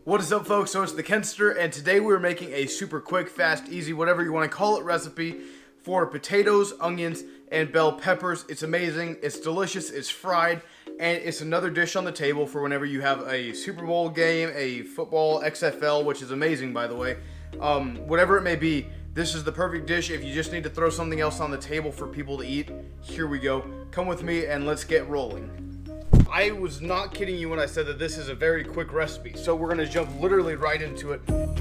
What is up, folks? So it's the Kenster, and today we're making a super quick, fast, easy, whatever you want to call it, recipe for potatoes, onions, and bell peppers. It's amazing, it's delicious, it's fried, and it's another dish on the table for whenever you have a Super Bowl game, a football, XFL, which is amazing, by the way. Whatever it may be, this is the perfect dish. If you just need to throw something else on the table for people to eat, here we go. Come with me and let's get rolling. I was not kidding you when I said that this is a very quick recipe, so we're going to jump literally right into it. And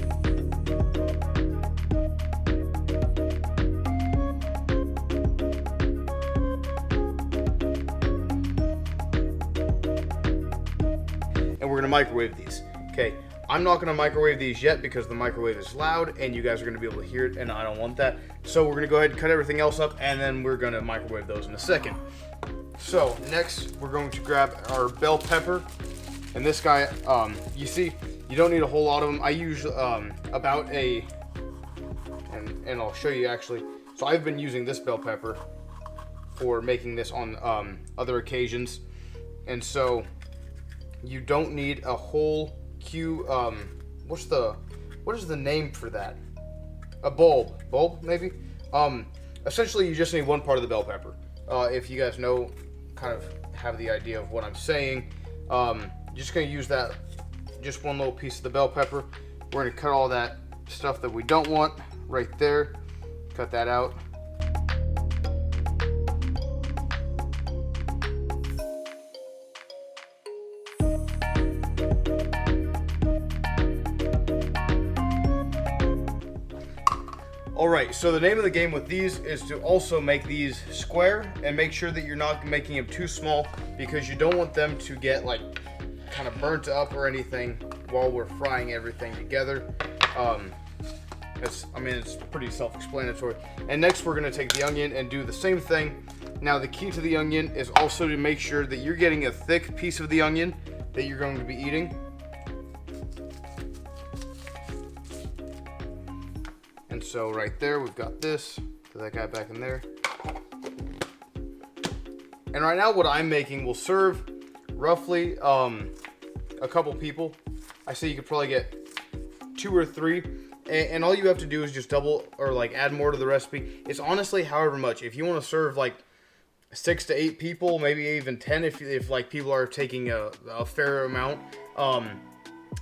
we're going to microwave these. Okay, I'm not going to microwave these yet because the microwave is loud and you guys are going to be able to hear it, and I don't want that. So we're going to go ahead and cut everything else up, and then we're going to microwave those in a second. So next we're going to grab our bell pepper, and this guy, you see, you don't need a whole lot of them. I use about a, and I'll show you actually. So I've been using this bell pepper for making this on other occasions, and so you don't need a whole what is the name for that? A bulb maybe. Essentially you just need one part of the bell pepper. If you guys know, kind of have the idea of what I'm saying, just gonna use that, just one little piece of the bell pepper. We're gonna cut all that stuff that we don't want right there, cut that out. Alright, so the name of the game with these is to also make these square and make sure that you're not making them too small, because you don't want them to get like kind of burnt up or anything while we're frying everything together. It's pretty self-explanatory. And next we're going to take the onion and do the same thing. Now the key to the onion is also to make sure that you're getting a thick piece of the onion that you're going to be eating. And so right there, we've got this. Put that guy back in there. And right now what I'm making will serve roughly a couple people. I say you could probably get 2 or 3. And all you have to do is just double or like add more to the recipe. It's honestly however much. If you want to serve like 6 to 8 people, maybe even 10 if like people are taking a fair amount,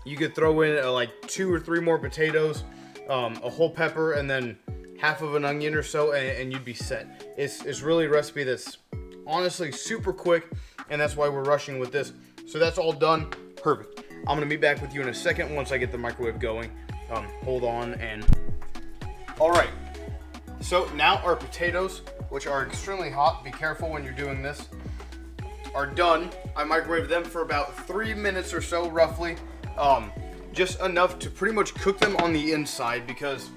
you could throw in like 2 or 3 more potatoes, a whole pepper, and then half of an onion or so, and you'd be set. It's really a recipe that's honestly super quick, and that's why we're rushing with this. So that's all done. Perfect. I'm gonna meet back with you in a second once I get the microwave going. Hold on. And all right, so now our potatoes, which are extremely hot, be careful when you're doing this, are done. I microwaved them for about 3 minutes or so, roughly. Just enough to pretty much cook them on the inside, because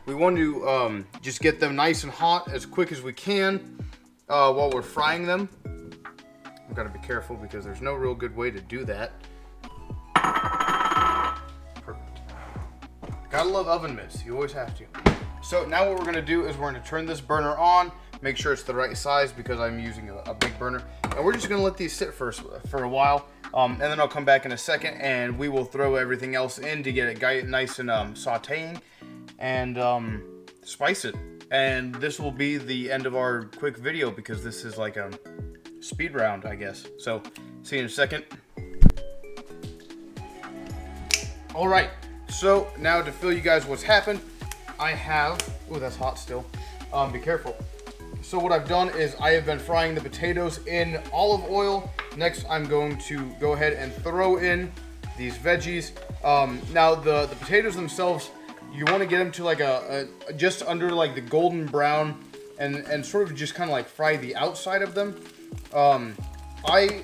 we want to just get them nice and hot as quick as we can while we're frying them. I've got to be careful because there's no real good way to do that. Perfect. Gotta love oven mitts. You always have to. So now what we're going to do is we're going to turn this burner on, make sure it's the right size because I'm using a big burner, and we're just going to let these sit for a while. And then I'll come back in a second and we will throw everything else in to get it nice and sauteing and spice it. And this will be the end of our quick video because this is like a speed round, I guess. So see you in a second. All right, so now to show you guys what's happened, I have, oh, that's hot still. Be careful. So what I've done is I have been frying the potatoes in olive oil. Next, I'm going to go ahead and throw in these veggies. Now the potatoes themselves, you want to get them to like a just under like the golden brown, and sort of just kind of like fry the outside of them. I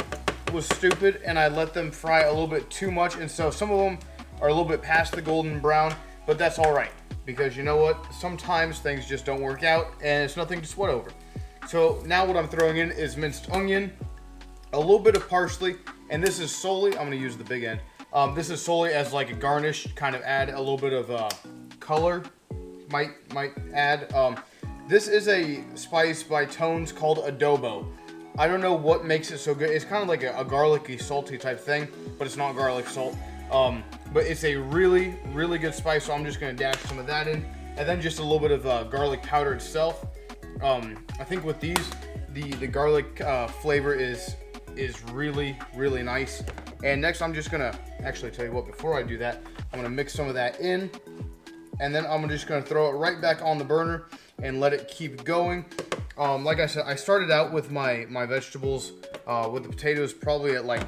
was stupid and I let them fry a little bit too much, and so some of them are a little bit past the golden brown, but that's all right. Because you know what, sometimes things just don't work out and it's nothing to sweat over. So now what I'm throwing in is minced onion, a little bit of parsley, and this is solely, I'm going to use the big end, this is solely as like a garnish, kind of add a little bit of color, might add. This is a spice by Tones called adobo. I don't know what makes it so good. It's kind of like a garlicky, salty type thing, but it's not garlic salt. But it's a really, really good spice, so I'm just gonna dash some of that in. And then just a little bit of garlic powder itself. I think with these, the garlic flavor is really, really nice. And next I'm just gonna, actually tell you what, before I do that, I'm gonna mix some of that in. And then I'm just gonna throw it right back on the burner and let it keep going. Like I said, I started out with my vegetables, with the potatoes probably at like,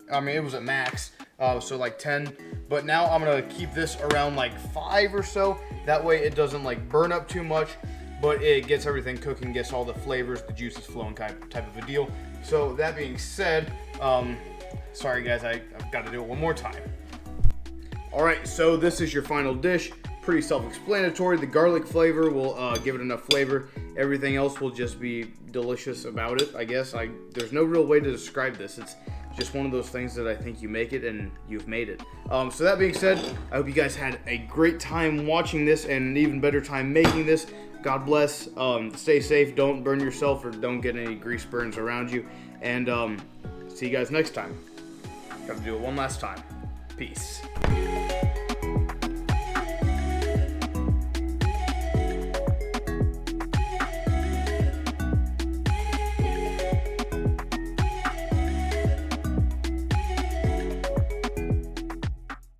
it was at max, so like 10. But now I'm gonna keep this around like 5 or so. That way it doesn't like burn up too much, but it gets everything cooking, gets all the flavors, the juices flowing type of a deal. So that being said, sorry guys, I've got to do it one more time. All right, so this is your final dish. Pretty self-explanatory. The garlic flavor will give it enough flavor. Everything else will just be delicious about it, I guess. There's no real way to describe this. It's just one of those things that I think you make it and you've made it. So that being said, I hope you guys had a great time watching this and an even better time making this. God bless. Stay safe. Don't burn yourself or don't get any grease burns around you. And see you guys next time. Got to do it one last time. Peace.